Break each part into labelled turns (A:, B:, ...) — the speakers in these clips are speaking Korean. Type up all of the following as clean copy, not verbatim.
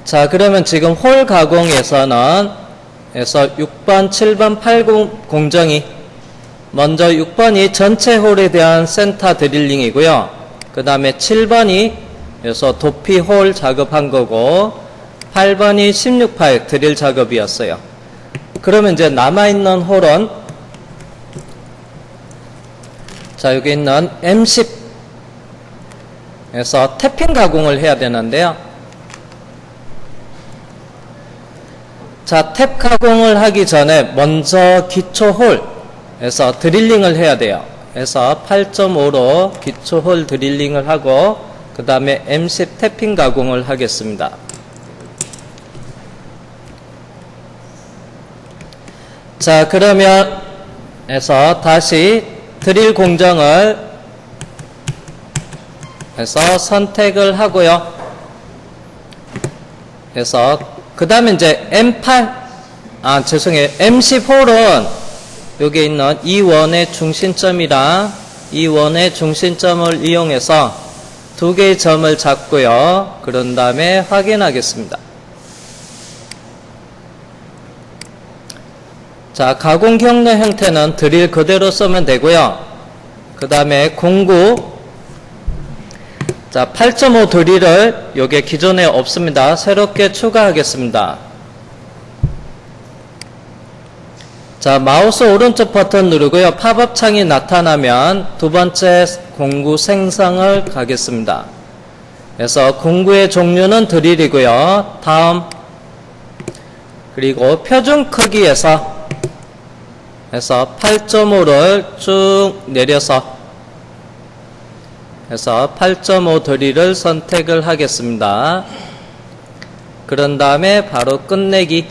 A: 자, 그러면 지금 홀 가공에서는 6번, 7번, 8번 공정이 먼저 6번이 전체 홀에 대한 센터 드릴링이고요. 그 다음에 7번이 그래서 도피 홀 작업한 거고 8번이 16파일 드릴 작업이었어요. 그러면 이제 남아있는 홀은 자, 여기 있는 M10에서 태핑 가공을 해야 되는데요. 자, 탭 가공을 하기 전에 먼저 기초 홀에서 드릴링을 해야 돼요. 그래서 8.5로 기초 홀 드릴링을 하고 그 다음에 M10 태핑 가공을 하겠습니다. 자, 그러면 해서 다시 드릴 공정을 해서 선택을 하고요. 그래서 그 다음에 이제 M10홀은 여기 있는 이 원의 중심점이랑 이 원의 중심점을 이용해서 두 개의 점을 잡고요. 그런 다음에 확인하겠습니다. 자, 가공 경로 형태는 드릴 그대로 쓰면 되고요. 그 다음에 공구 자, 8.5 드릴을 요게 기존에 없습니다. 새롭게 추가하겠습니다. 자, 마우스 오른쪽 버튼 누르고요. 팝업 창이 나타나면 두 번째 공구 생성을 가겠습니다. 그래서 공구의 종류는 드릴이고요. 다음 그리고 표준 크기에서 8.5를 쭉 내려서 해서 8.5 드릴을 선택을 하겠습니다. 그런 다음에 바로 끝내기.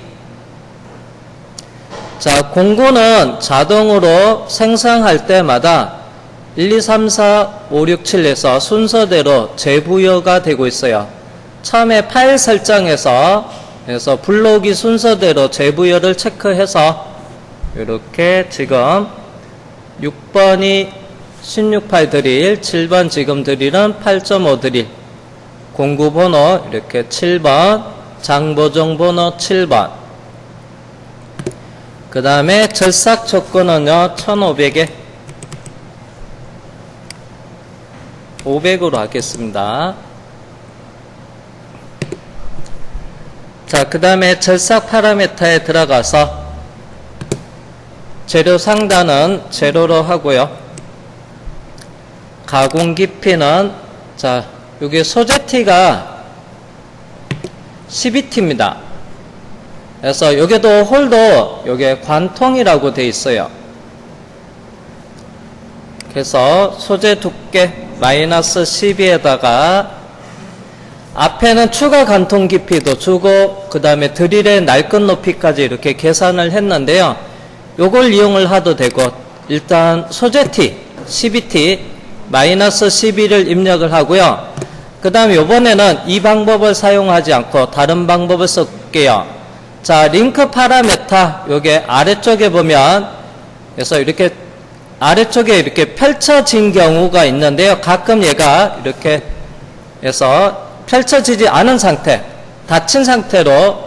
A: 자, 공구는 자동으로 생성할 때마다 1, 2, 3, 4, 5, 6, 7에서 순서대로 재부여가 되고 있어요. 처음에 파일 설정에서 그래서 불러오기 순서대로 재부여를 체크해서 이렇게 지금 6번이 16파일 드릴, 7번 지금 드릴은 8.5 드릴, 공구 번호 이렇게 7번, 장보정 번호 7번, 그 다음에 절삭 조건은요 1500에 500으로 하겠습니다. 자, 그 다음에 절삭 파라미터에 들어가서 재료 상단은 제로로 하고요. 가공 깊이는 자, 여기 소재티가 12T입니다. 그래서 여기도 홀도 여기 관통이라고 되어 있어요. 그래서 소재 두께 마이너스 12에다가 앞에는 추가 관통 깊이도 주고 그 다음에 드릴의 날끝 높이까지 이렇게 계산을 했는데요. 요걸 이용을 해도 되고 일단 소재티 12T 마이너스 12를 입력을 하고요. 그 다음에 요번에는 이 방법을 사용하지 않고 다른 방법을 쓸게요. 자, 링크 파라메타 요게 아래쪽에 보면 그래서 이렇게 아래쪽에 이렇게 펼쳐진 경우가 있는데요. 가끔 얘가 이렇게 해서 펼쳐지지 않은 상태, 닫힌 상태로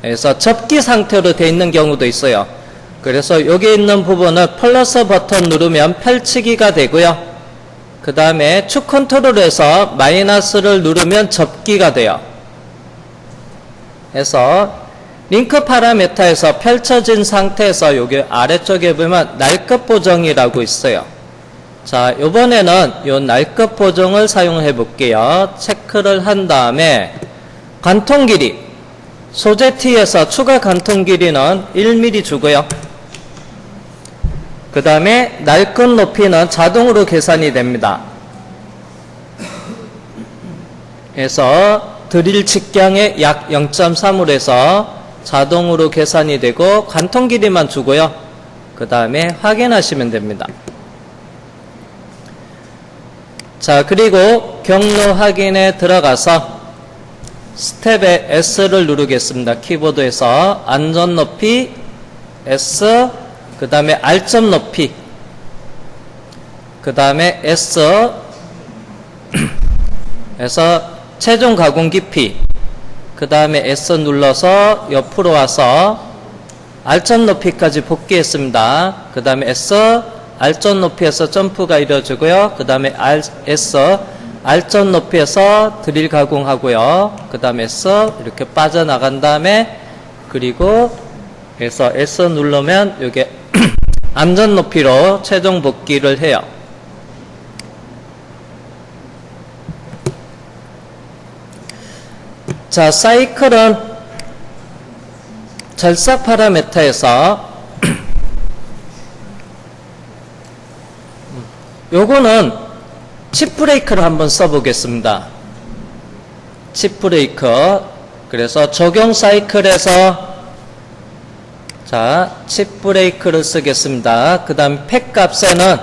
A: 해서 접기 상태로 되어 있는 경우도 있어요. 그래서 여기 있는 부분을 플러스 버튼 누르면 펼치기가 되고요. 그 다음에 축 컨트롤에서 마이너스를 누르면 접기가 돼요. 그래서 링크 파라메타에서 펼쳐진 상태에서 여기 아래쪽에 보면 날끝 보정이라고 있어요. 자, 요번에는 요 날끝 보정을 사용해 볼게요. 체크를 한 다음에 관통 길이 소재티에서 추가 관통 길이는 1mm 주고요. 그 다음에 날끝 높이는 자동으로 계산이 됩니다. 그래서 드릴 직경의 약 0.3으로 해서 자동으로 계산이 되고 관통 길이만 주고요. 그 다음에 확인하시면 됩니다. 자, 그리고 경로 확인에 들어가서 스텝에 S를 누르겠습니다. 키보드에서 안전 높이 S, 그 다음에 R점 높이, 그 다음에 S 에서 최종 가공 깊이, 그 그 다음에 S 눌러서 옆으로 와서 R점 높이까지 복귀했습니다. 그 다음에 S R점 높이에서 점프가 이루어지고요. 그 다음에 S R점 높이에서 드릴 가공하고요. 그 다음에 S 이렇게 빠져나간 다음에 그리고 그래서 S 누르면 이게 암전 높이로 최종 복귀를 해요. 자, 사이클은 절삭 파라미터에서 요거는 칩 브레이크를 한번 써보겠습니다. 칩 브레이크. 그래서 적용 사이클에서 자, 칩 브레이크를 쓰겠습니다. 그 다음 팩 값에는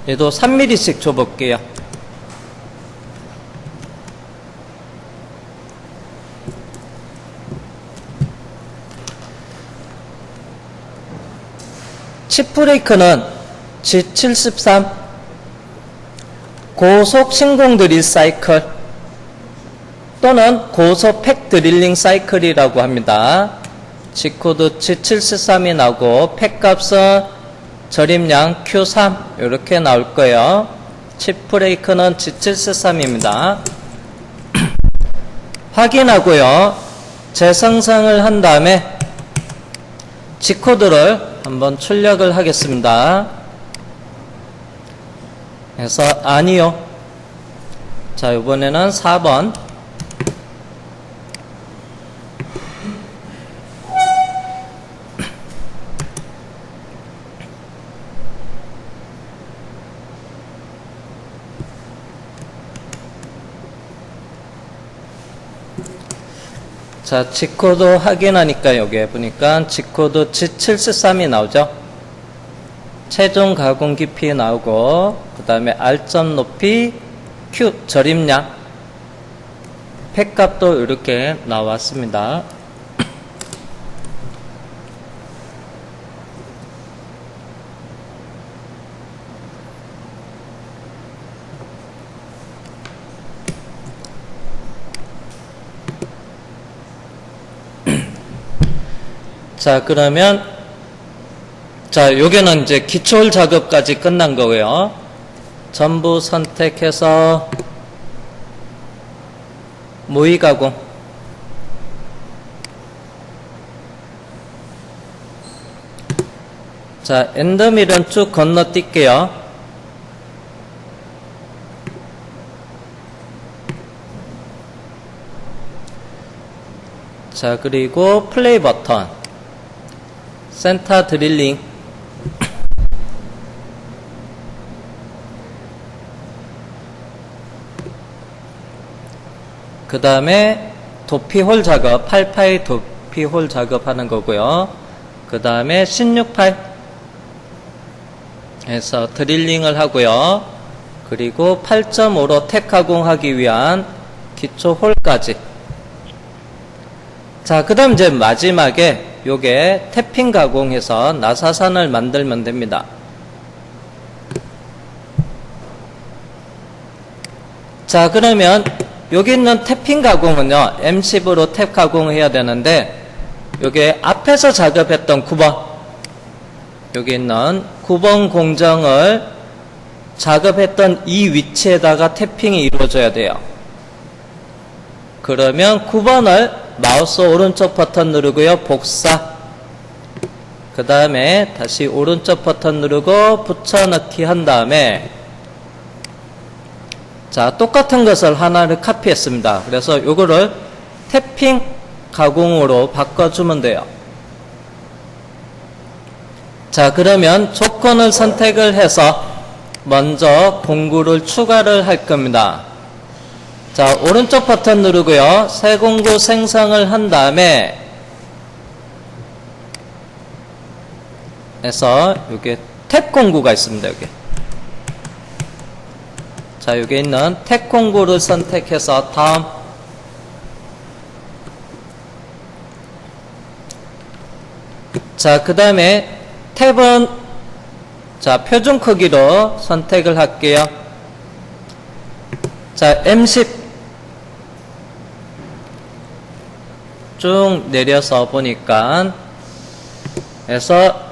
A: 얘도 3mm씩 줘볼게요. 칩 브레이크는 G73 고속 신공 드릴 사이클 또는 고속 팩 드릴링 사이클이라고 합니다. G코드 G73이 나오고 팩 값은 절임량 Q3 이렇게 나올 거예요. 칩 브레이크는 G73입니다. 확인하고요. 재생성을 한 다음에 G코드를 한번 출력을 하겠습니다. 그래서 아니요. 자, 이번에는 4번. 자, G코드 확인하니까 여기 보니까 G코드 G73이 나오죠. 최종 가공 깊이 나오고 그 다음에 R점 높이 Q 절임량 팩값도 이렇게 나왔습니다. 자, 그러면 자, 요게는 이제 기초홀 작업까지 끝난 거고요. 전부 선택해서 모의 가공. 자, 엔더밀은 쭉 건너뛸게요. 자, 그리고 플레이 버튼. 센터 드릴링. 그 다음에 도피홀 작업, 88 도피홀 작업하는 거고요. 그 다음에 16파일 해서 드릴링을 하고요. 그리고 8.5로 텍 가공하기 위한 기초 홀까지. 자, 그 다음 이제 마지막에 요게 태핑 가공해서 나사산을 만들면 됩니다. 자, 그러면 여기 있는 태핑 가공은요, M10으로 탭 가공을 해야 되는데, 요게 앞에서 작업했던 9번, 여기 있는 9번 공정을 작업했던 이 위치에다가 태핑이 이루어져야 돼요. 그러면 9번을 마우스 오른쪽 버튼 누르고요, 복사. 그 다음에 다시 오른쪽 버튼 누르고 붙여넣기 한 다음에 자, 똑같은 것을 하나를 카피했습니다. 그래서 요거를 태핑 가공으로 바꿔주면 돼요. 자, 그러면 조건을 선택을 해서 먼저 공구를 추가를 할 겁니다. 자, 오른쪽 버튼 누르고요. 새 공구 생성을 한 다음에 해서 여기 탭 공구가 있습니다. 여기. 자, 여기 있는 탭 공구를 선택해서 다음. 자, 그 다음에 탭은 자, 표준 크기로 선택을 할게요. 자, M10 쭉 내려서 보니까 그래서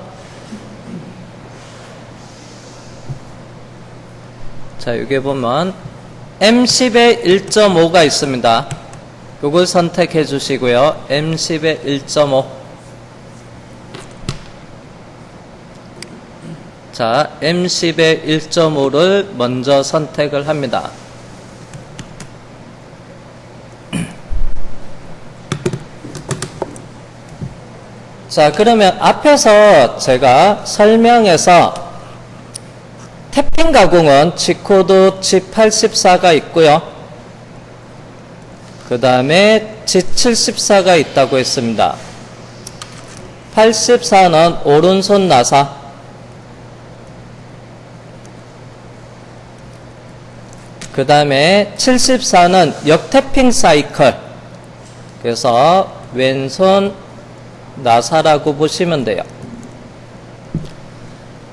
A: 자, 여기 보면 M10에 1.5가 있습니다. 요걸 선택해 주시고요. M10에 1.5. 자, M10에 1.5를 먼저 선택을 합니다. 자, 그러면 앞에서 제가 설명해서 태핑 가공은 G코드 G84가 있고요. 그 다음에 G74가 있다고 했습니다. 84는 오른손 나사, 그 다음에 74는 역태핑 사이클, 그래서 왼손 나사라고 보시면 돼요.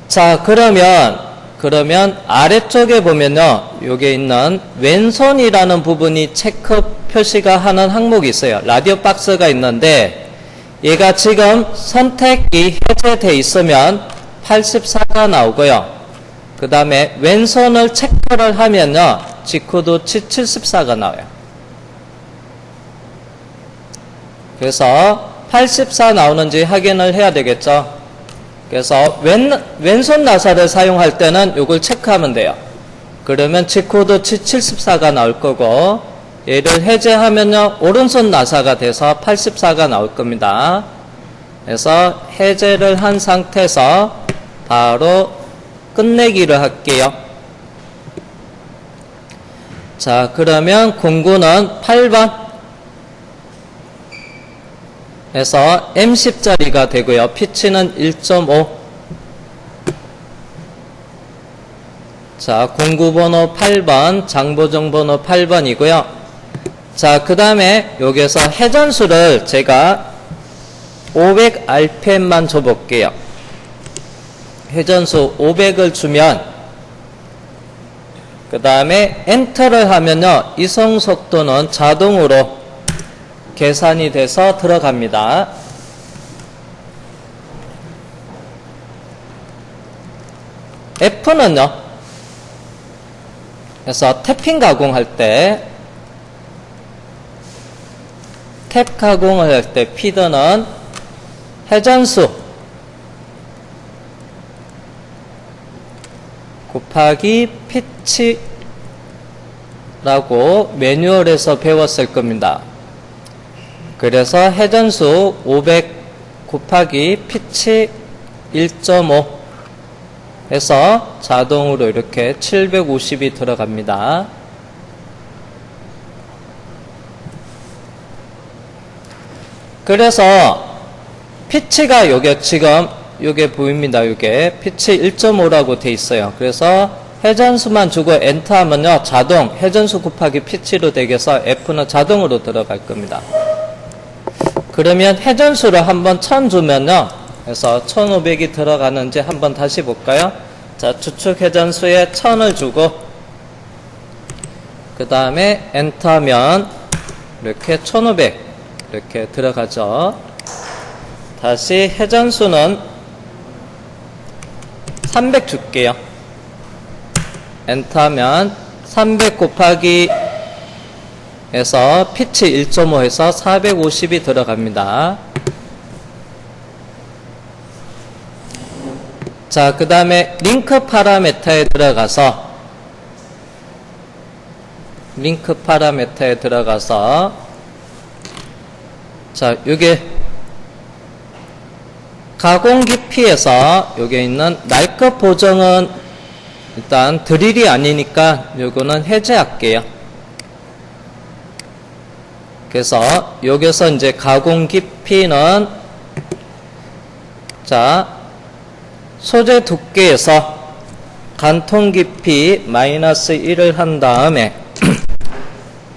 A: 자, 그러면 아래쪽에 보면요, 여기 있는 왼손이라는 부분이 체크 표시가 하는 항목이 있어요. 라디오 박스가 있는데 얘가 지금 선택이 해제되어 있으면 84가 나오고요. 그 다음에 왼손을 체크를 하면요, G코드 G74가 나와요. 그래서 84 나오는지 확인을 해야 되겠죠. 그래서 왼손 나사를 사용할 때는 이걸 체크하면 돼요. 그러면 G코드 G74가 나올 거고, 얘를 해제하면요, 오른손 나사가 돼서 84가 나올 겁니다. 그래서 해제를 한 상태에서 바로 끝내기를 할게요. 자, 그러면 공구는 8번 해서 M10짜리가 되고요. 피치는 1.5. 자, 공구번호 8번, 장보정번호 8번이고요. 자, 그 다음에 여기서 회전수를 제가 500rpm만 줘볼게요. 회전수 500을 주면, 그 다음에 엔터를 하면요, 이송 속도는 자동으로 계산이 돼서 들어갑니다. F는요, 그래서 태핑 가공할 때, 탭 가공을 할 때 피드는 회전수 곱하기 피치라고 매뉴얼에서 배웠을 겁니다. 그래서 회전수 500 곱하기 피치 1.5 해서 자동으로 이렇게 750이 들어갑니다. 그래서 피치가 요게 지금 요게 보입니다. 요게 피치 1.5라고 돼 있어요. 그래서 회전수만 주고 엔터 하면요, 자동 회전수 곱하기 피치로 되겠어 F는 자동으로 들어갈 겁니다. 그러면 회전수를 한번 1000 주면요, 그래서 1500이 들어가는지 한번 다시 볼까요? 자, 주축 회전수에 1000을 주고 그 다음에 엔터하면 이렇게 1500 이렇게 들어가죠. 다시 회전수는 300 줄게요. 엔터하면 300 곱하기 해서 피치 1.5 해서 450이 들어갑니다. 자, 그 다음에 링크 파라메터에 들어가서 자, 요게 가공 깊이에서 여기 있는 날급 보정은 일단 드릴이 아니니까 요거는 해제할게요. 그래서 여기서 이제 가공 깊이는 자, 소재 두께에서 간통 깊이 마이너스 1을 한 다음에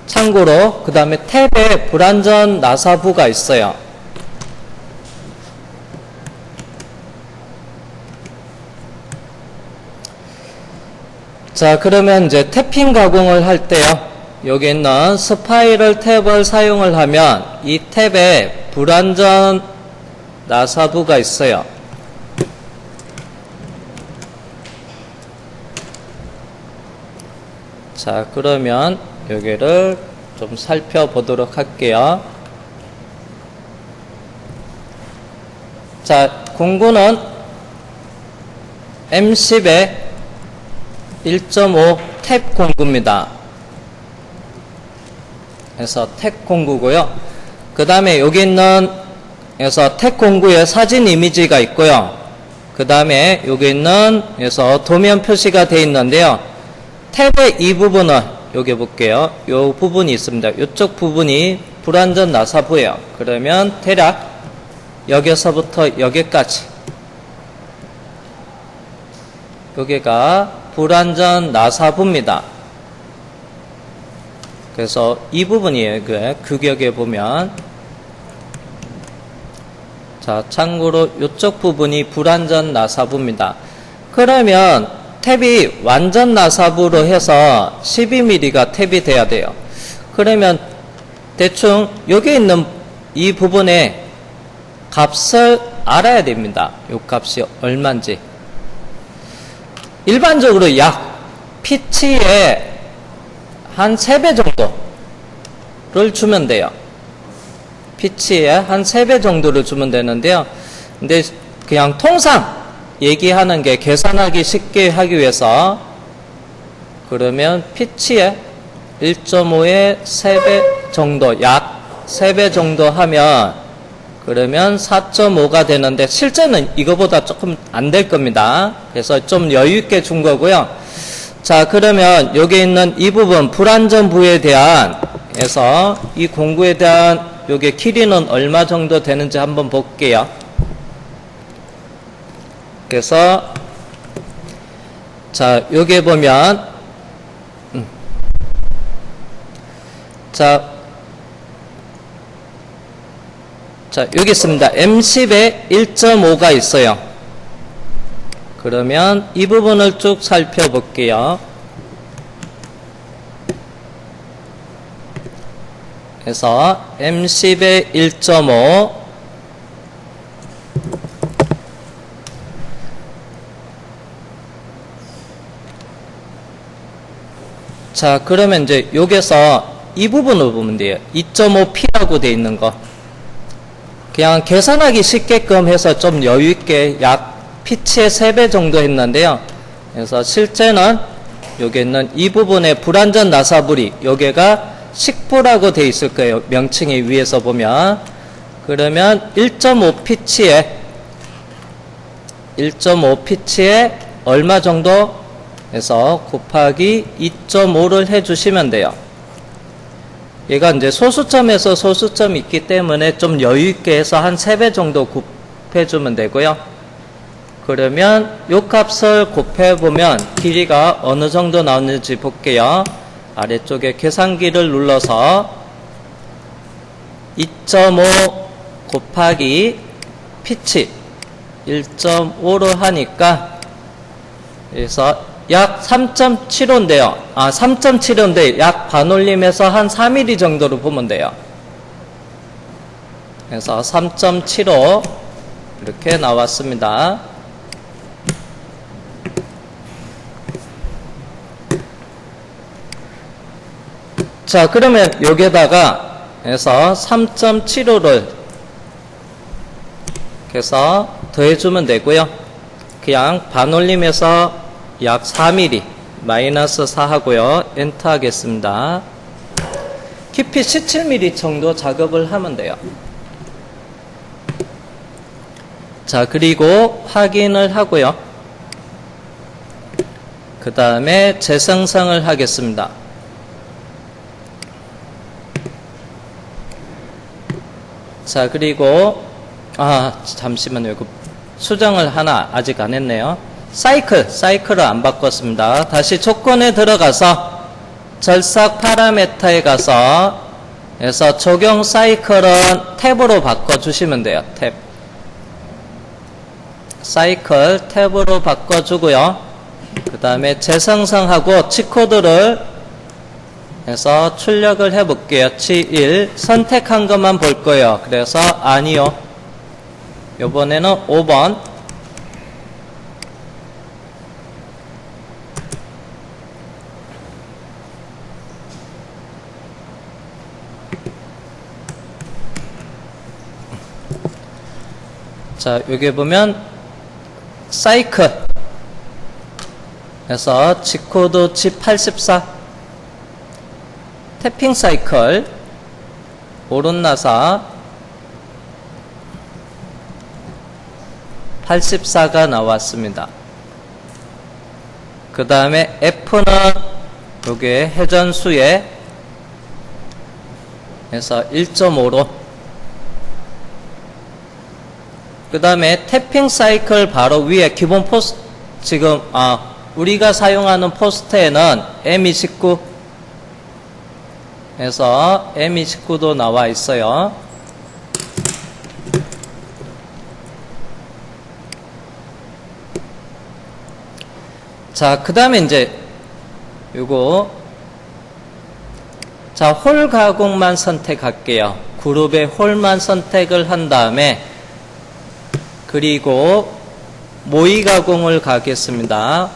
A: 참고로 그 다음에 탭에 불완전 나사부가 있어요. 자, 그러면 이제 태핑 가공을 할 때요, 여기 있는 스파이럴 탭을 사용을 하면 이 탭에 불완전 나사부가 있어요. 자, 그러면 여기를 좀 살펴보도록 할게요. 자, 공구는 M10의 1.5 탭 공구입니다. 그래서 탭 공구고요. 그 다음에 여기 있는 그래서 탭 공구에 사진 이미지가 있고요. 그 다음에 여기 있는 그래서 도면 표시가 되어 있는데요. 탭의 이 부분은 여기 볼게요. 이 부분이 있습니다. 이쪽 부분이 불완전 나사부예요. 그러면 대략 여기서부터 여기까지 여기가 불완전 나사부입니다. 그래서 이 부분이에요. 그 규격에 보면 자, 참고로 이쪽 부분이 불완전 나사부입니다. 그러면 탭이 완전 나사부로 해서 12mm가 탭이 돼야 돼요. 그러면 대충 여기 있는 이 부분에 값을 알아야 됩니다. 이 값이 얼마인지. 일반적으로 약 피치의 한 3배 정도를 주면 돼요. 피치의 한 3배 정도를 주면 되는데요. 근데 그냥 통상 얘기하는 게 계산하기 쉽게 하기 위해서 그러면 피치의 1.5의 3배 정도, 약 3배 정도 하면 그러면 4.5가 되는데 실제는 이거보다 조금 안 될 겁니다. 그래서 좀 여유 있게 준 거고요. 자, 그러면 여기 있는 이 부분 불완전 부에 대한 해서 이 공구에 대한 요게 길이는 얼마 정도 되는지 한번 볼게요. 그래서 자, 여기 보면 자, 여기 있습니다. M10에 1.5가 있어요. 그러면 이 부분을 쭉 살펴볼게요. 그래서 M10에 1.5 자, 그러면 이제 여기서 이 부분을 보면 돼요. 2.5P라고 돼 있는 거. 그냥 계산하기 쉽게끔 해서 좀 여유있게 약 피치의 3배 정도 했는데요. 그래서 실제는 여기 있는 이 부분의 불완전 나사부리, 여기가 10부라고 돼 있을 거예요. 명칭이 위에서 보면. 그러면 1.5 피치에 얼마 정도 해서 곱하기 2.5를 해주시면 돼요. 얘가 이제 소수점에서 소수점이 있기 때문에 좀 여유있게 해서 한 3배 정도 곱해주면 되고요. 그러면 요 값을 곱해보면 길이가 어느 정도 나오는지 볼게요. 아래쪽에 계산기를 눌러서 2.5 곱하기 피치 1.5로 하니까 그래서 약 3.75인데요. 3.75인데 약 반올림해서 한 4mm 정도로 보면 돼요. 그래서 3.75 이렇게 나왔습니다. 자, 그러면 여기에다가 해서 3.75를 해서 더해주면 되고요. 그냥 반올림해서 약 4mm 마이너스 4 하고요. 엔터 하겠습니다. 깊이 17mm 정도 작업을 하면 돼요. 자, 그리고 확인을 하고요. 그 다음에 재생성을 하겠습니다. 자, 그리고 잠시만요. 이거 수정을 하나 아직 안 했네요. 사이클을 안 바꿨습니다. 다시 조건에 들어가서 절삭 파라메터에 가서 그래서 적용 사이클은 탭으로 바꿔주시면 돼요. 탭. 사이클 탭으로 바꿔주고요. 그 다음에 재생성하고 G코드를 해서 출력을 해볼게요. 7, 선택한 것만 볼 거예요. 그래서 아니요. 요번에는 5번. 자, 여기 보면 사이클 해서 G코드 G84 태핑 사이클 오른나사 84가 나왔습니다. 그 다음에 F는 요게 회전수에 해서 1.5로 그 다음에 태핑 사이클 바로 위에 기본 포스트 지금 우리가 사용하는 포스트에는 M29 해서 M29도 나와 있어요. 자, 그 다음에 이제 요거 자, 홀 가공만 선택할게요. 그룹의 홀만 선택을 한 다음에 그리고 모의 가공을 가겠습니다.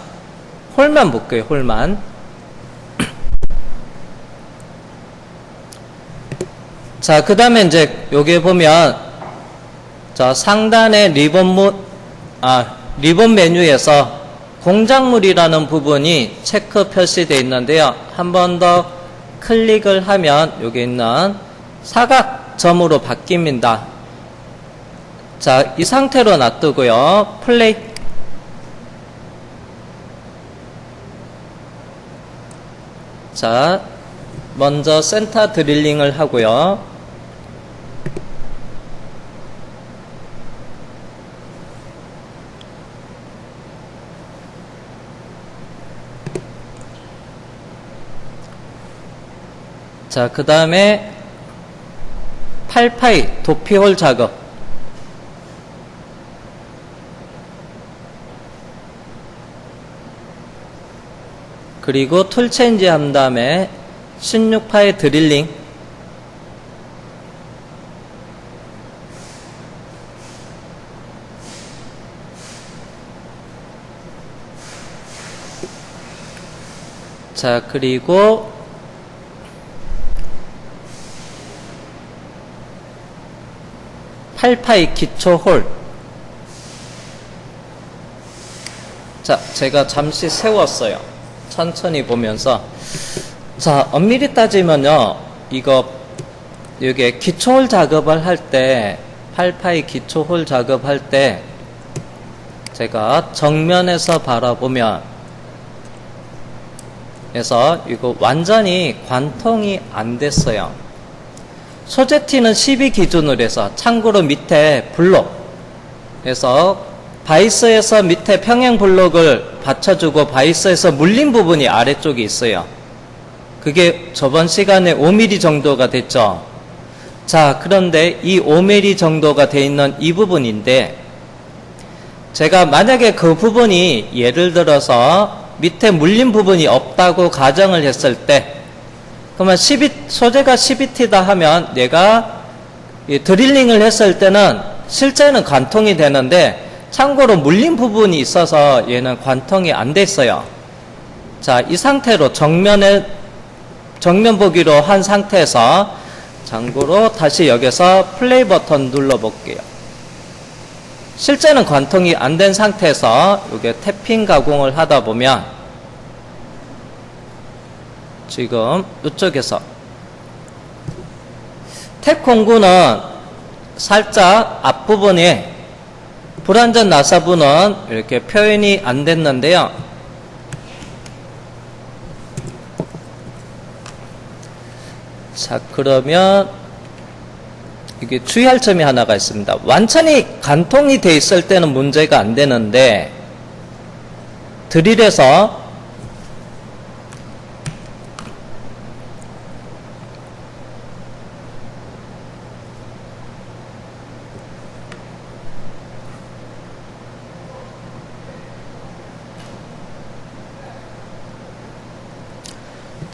A: 홀만 볼게요. 홀만. 자, 그 다음에 이제 여기 보면 자, 상단에 리본 메뉴에서 공작물이라는 부분이 체크 표시되어 있는데요. 한 번 더 클릭을 하면 여기 있는 사각점으로 바뀝니다. 자, 이 상태로 놔두고요. 플레이. 자, 먼저 센터 드릴링을 하고요. 자, 그 다음에 8파이 도피홀 작업. 그리고 툴 체인지 한 다음에 16파이 드릴링. 자, 그리고 8파이 기초 홀. 자, 제가 잠시 세웠어요. 천천히 보면서. 자, 엄밀히 따지면요, 여기 기초 홀 작업을 할 때, 8파이 기초 홀 작업할 때, 제가 정면에서 바라보면, 그래서 이거 완전히 관통이 안 됐어요. 소재티는 12 기준으로 해서 참고로 밑에 블록 그래서 바이스에서 밑에 평행 블록을 받쳐주고 바이스에서 물린 부분이 아래쪽에 있어요. 그게 저번 시간에 5mm 정도가 됐죠. 자, 그런데 이 5mm 정도가 돼 있는 이 부분인데 제가 만약에 그 부분이 예를 들어서 밑에 물린 부분이 없다고 가정을 했을 때 그러면 소재가 12T다 하면 얘가 드릴링을 했을 때는 실제는 관통이 되는데 참고로 물린 부분이 있어서 얘는 관통이 안 됐어요. 자, 이 상태로 정면 보기로 한 상태에서 참고로 다시 여기서 플레이 버튼 눌러 볼게요. 실제는 관통이 안 된 상태에서 이게 태핑 가공을 하다 보면 지금 이쪽에서 탭 공구는 살짝 앞부분에 불완전 나사부는 이렇게 표현이 안 됐는데요. 자, 그러면 이게 주의할 점이 하나가 있습니다. 완전히 관통이 돼 있을 때는 문제가 안 되는데 드릴에서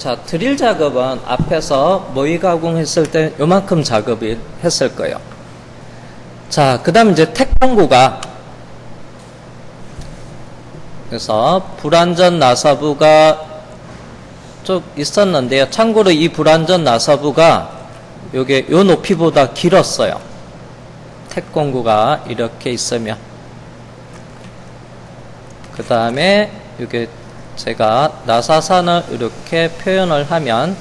A: 자, 드릴 작업은 앞에서 모의 가공했을 때 요만큼 작업을 했을 거예요. 자, 그 다음 이제 택공구가, 그래서 불완전 나사부가 쭉 있었는데요. 참고로 이 불완전 나사부가 요게 요 높이보다 길었어요. 택공구가 이렇게 있으면. 그 다음에 요게 제가 나사산을 이렇게 표현을 하면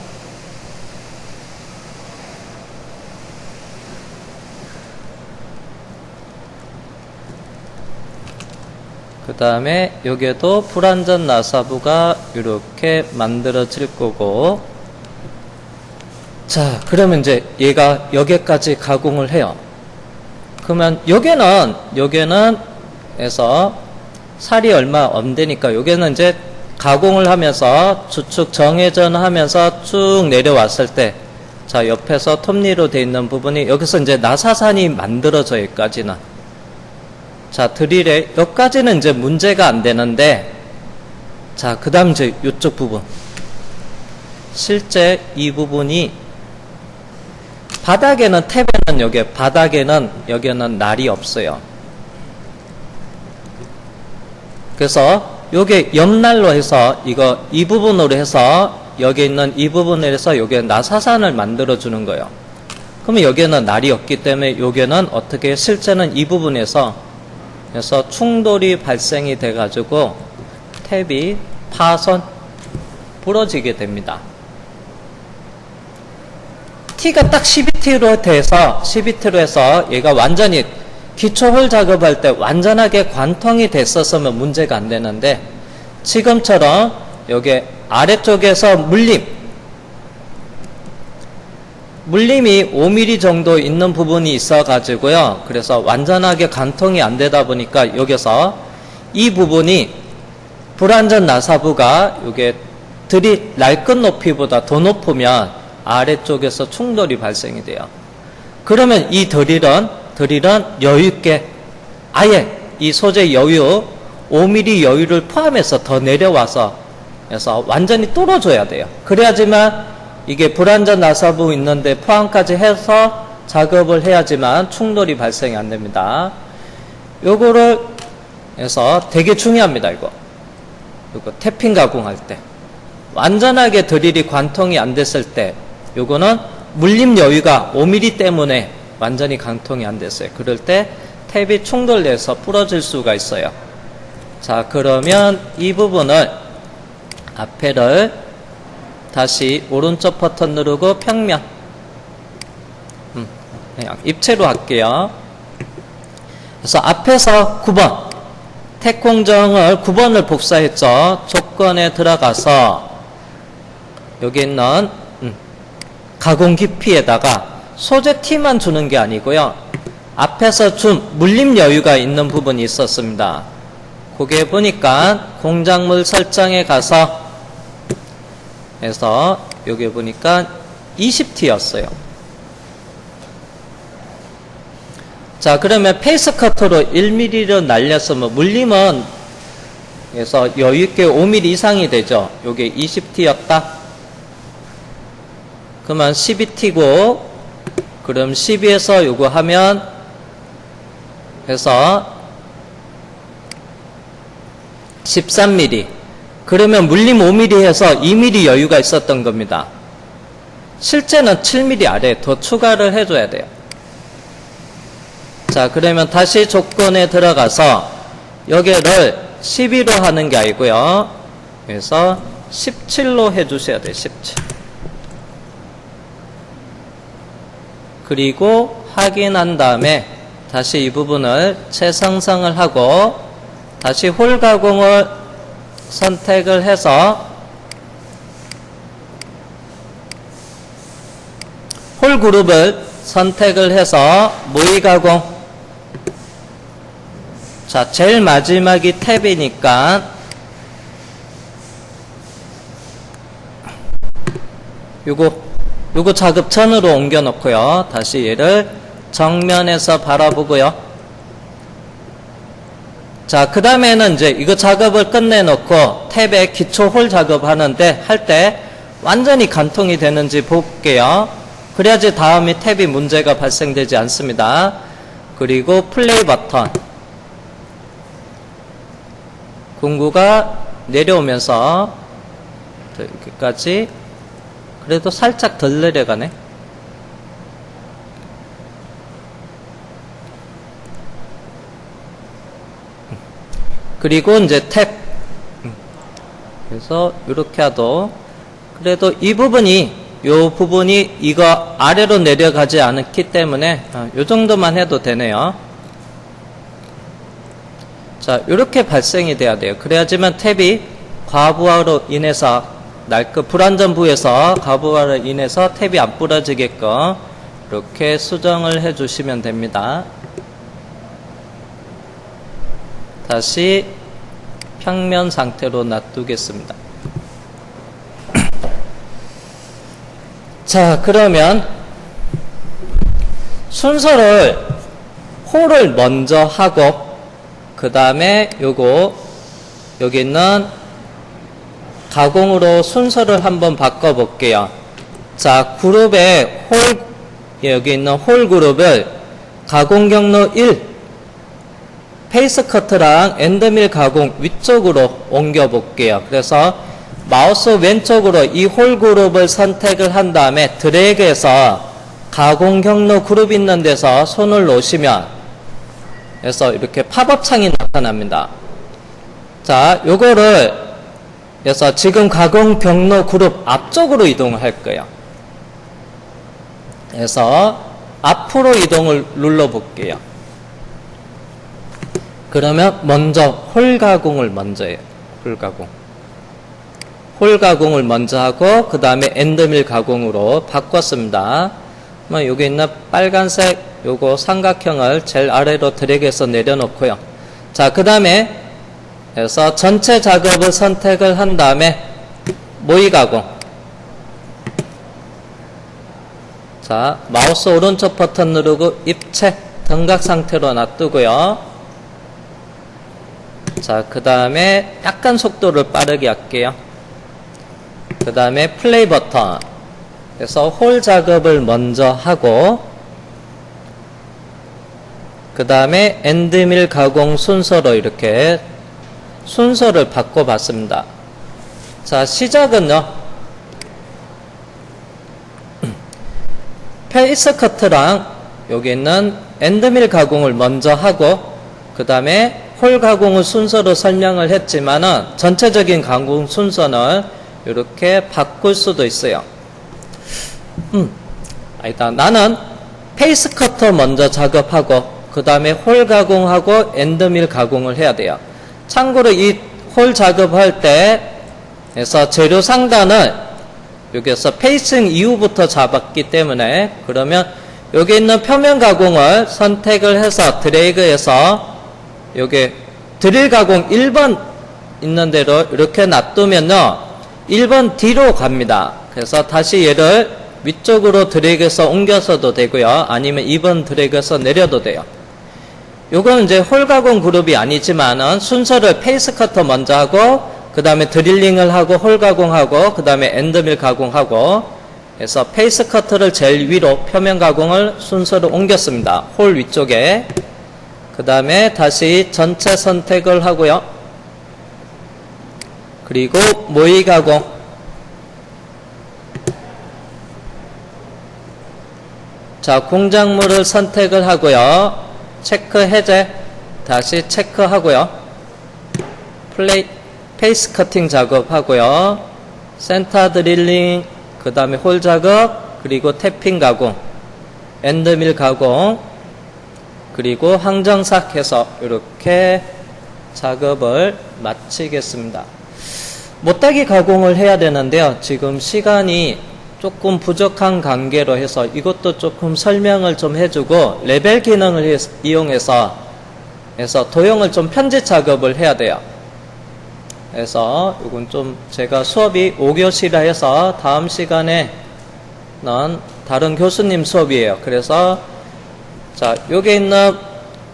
A: 그 다음에 여기에도 불완전 나사부가 이렇게 만들어질 거고, 자, 그러면 이제 얘가 여기까지 가공을 해요. 그러면 여기는 해서 살이 얼마 안 되니까 여기는 이제 가공을 하면서 주축 정회전 하면서 쭉 내려왔을 때, 자, 옆에서 톱니로 되어 있는 부분이 여기서 이제 나사산이 만들어져 여기까지는. 자, 드릴에 여기까지는 이제 문제가 안 되는데, 자, 그 다음 이제 이쪽 부분. 실제 이 부분이 바닥에는, 탭에는 여기에는 날이 없어요. 그래서 요게 옆날로 해서 이 부분으로 해서 여기 있는 이 부분을 해서 여기에 나사산을 만들어 주는 거예요. 그러면 여기에는 날이 없기 때문에 여기는 어떻게 실제는 이 부분에서 그래서 충돌이 발생이 돼 가지고 탭이 부러지게 됩니다. T가 딱 12T로 해서 얘가 완전히 기초홀 작업할 때 완전하게 관통이 됐었으면 문제가 안 되는데, 지금처럼 여기 아래쪽에서 물림이 5mm 정도 있는 부분이 있어 가지고요. 그래서 완전하게 관통이 안 되다 보니까 여기서 이 부분이 불완전 나사부가 요게 드릴 날끝 높이보다 더 높으면 아래쪽에서 충돌이 발생이 돼요. 그러면 이 드릴은 여유있게 아예 이 소재 여유 5mm 여유를 포함해서 더 내려와서 그래서 완전히 뚫어줘야 돼요. 그래야지만 이게 불완전 나사부 있는데 포함까지 해서 작업을 해야지만 충돌이 발생이 안 됩니다. 요거를 해서 되게 중요합니다. 이거 태핑 가공할 때 완전하게 드릴이 관통이 안 됐을 때 요거는 물림 여유가 5mm 때문에 완전히 관통이 안 됐어요. 그럴 때 탭이 충돌돼서 부러질 수가 있어요. 자, 그러면 이 부분을 앞에를 다시 오른쪽 버튼 누르고 평면 그냥 입체로 할게요. 그래서 앞에서 9번 택공정을 9번을 복사했죠. 조건에 들어가서 여기 있는 가공 깊이에다가 소재 T만 주는 게 아니고요. 앞에서 준 물림 여유가 있는 부분이 있었습니다. 그게 보니까 공작물 설정에 가서 해서 여기 보니까 20T였어요. 자, 그러면 페이스 커터로 1mm로 날렸으면 물림은 그래서 여유있게 5mm 이상이 되죠. 요게 20T였다. 그러면 12T고, 그럼 12에서 요거 하면 해서 13mm. 그러면 물림 5mm 해서 2mm 여유가 있었던 겁니다. 실제는 7mm 아래 더 추가를 해줘야 돼요. 자, 그러면 다시 조건에 들어가서 여기를 12로 하는 게 아니고요. 그래서 17로 해주셔야 돼요. 17. 그리고 확인한 다음에 다시 이 부분을 재생성을 하고 다시 홀 가공을 선택을 해서 홀 그룹을 선택을 해서 모의 가공. 자, 제일 마지막이 탭이니까 요거 작업 전으로 옮겨 놓고요. 다시 얘를 정면에서 바라보고요. 자, 그 다음에는 이제 이거 작업을 끝내놓고 탭에 기초 홀 작업 하는데 할 때 완전히 간통이 되는지 볼게요. 그래야지 다음에 탭이 문제가 발생되지 않습니다. 그리고 플레이 버튼. 공구가 내려오면서 여기까지 그래도 살짝 덜 내려가네. 그리고 이제 탭. 그래서 이렇게 하도 그래도 이 부분이 이거 아래로 내려가지 않기 때문에 요 정도만 해도 되네요. 자, 이렇게 발생이 돼야 돼요. 그래야지만 탭이 과부하로 인해서 불완전 부에서 과부하로 인해서 탭이 안 부러지게끔 이렇게 수정을 해 주시면 됩니다. 다시 평면 상태로 놔두겠습니다. 자, 그러면 순서를 홀을 먼저 하고 그 다음에 여기 있는 가공으로 순서를 한번 바꿔볼게요. 자, 그룹에 여기 있는 홀 그룹을 가공 경로 1 페이스 커트랑 엔드밀 가공 위쪽으로 옮겨 볼게요. 그래서 마우스 왼쪽으로 이 홀 그룹을 선택을 한 다음에 드래그해서 가공 경로 그룹 있는 데서 손을 놓으시면 그래서 이렇게 팝업 창이 나타납니다. 자, 요거를 그래서 지금 가공 경로 그룹 앞쪽으로 이동을 할 거예요. 그래서 앞으로 이동을 눌러 볼게요. 그러면 먼저 홀 가공을 먼저 해요. 홀 가공을 먼저 하고 그 다음에 엔드밀 가공으로 바꿨습니다. 여기 있는 빨간색 요거 삼각형을 제일 아래로 드래그해서 내려놓고요. 자, 그 다음에 그래서 전체 작업을 선택을 한 다음에 모의 가공. 자, 마우스 오른쪽 버튼 누르고 입체 등각 상태로 놔두고요. 자, 그 다음에 약간 속도를 빠르게 할게요. 그 다음에 플레이 버튼. 그래서 홀 작업을 먼저 하고 그 다음에 엔드밀 가공 순서로 이렇게 순서를 바꿔봤습니다. 자, 시작은요. 페이스 커트랑 여기 있는 엔드밀 가공을 먼저 하고 그 다음에 홀 가공을 순서로 설명을 했지만은 전체적인 가공 순서는 이렇게 바꿀 수도 있어요. 일단 나는 페이스 커터 먼저 작업하고 그 다음에 홀 가공하고 엔드밀 가공을 해야 돼요. 참고로 이 홀 작업할 때 그래서 재료 상단을 여기서 페이싱 이후부터 잡았기 때문에 그러면 여기 있는 표면 가공을 선택을 해서 드래그해서 여기 드릴 가공 1번 있는 대로 이렇게 놔두면요 1번 뒤로 갑니다. 그래서 다시 얘를 위쪽으로 드래그해서 옮겨서도 되고요. 아니면 2번 드래그해서 내려도 돼요. 요건 이제 홀 가공 그룹이 아니지만은 순서를 페이스 커터 먼저 하고 그 다음에 드릴링을 하고 홀 가공하고 그 다음에 엔드밀 가공하고 그래서 페이스 커터를 제일 위로 표면 가공을 순서로 옮겼습니다. 홀 위쪽에 그 다음에 다시 전체 선택을 하고요. 그리고 모의 가공 자, 공작물을 선택을 하고요. 체크 해제 다시 체크하고요. 페이스 커팅 작업하고요. 센터 드릴링 그 다음에 홀 작업 그리고 탭핑 가공 엔드밀 가공 그리고 항정삭 해서 이렇게 작업을 마치겠습니다. 못다기 가공을 해야 되는데요. 지금 시간이 조금 부족한 관계로 해서 이것도 조금 설명을 좀 해주고 레벨 기능을 이용해서 도형을 좀 편집 작업을 해야 돼요. 그래서 이건 좀 제가 수업이 5교시라 해서 다음 시간에는 다른 교수님 수업이에요. 그래서 자, 여기 있는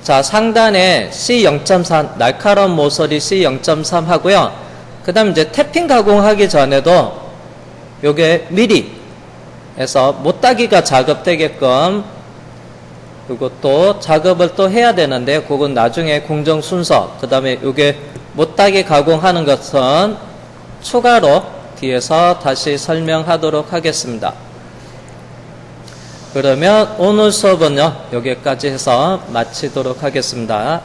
A: 자, 상단에 C0.4 날카로운 모서리 C0.3 하고요. 그 다음에 이제 탭핑 가공하기 전에도 요게 미리 해서 못따기가 작업되게끔 그것도 작업을 또 해야 되는데 그건 나중에 공정 순서, 그 다음에 요게 못따기 가공하는 것은 추가로 뒤에서 다시 설명하도록 하겠습니다. 그러면 오늘 수업은요 여기까지 해서 마치도록 하겠습니다.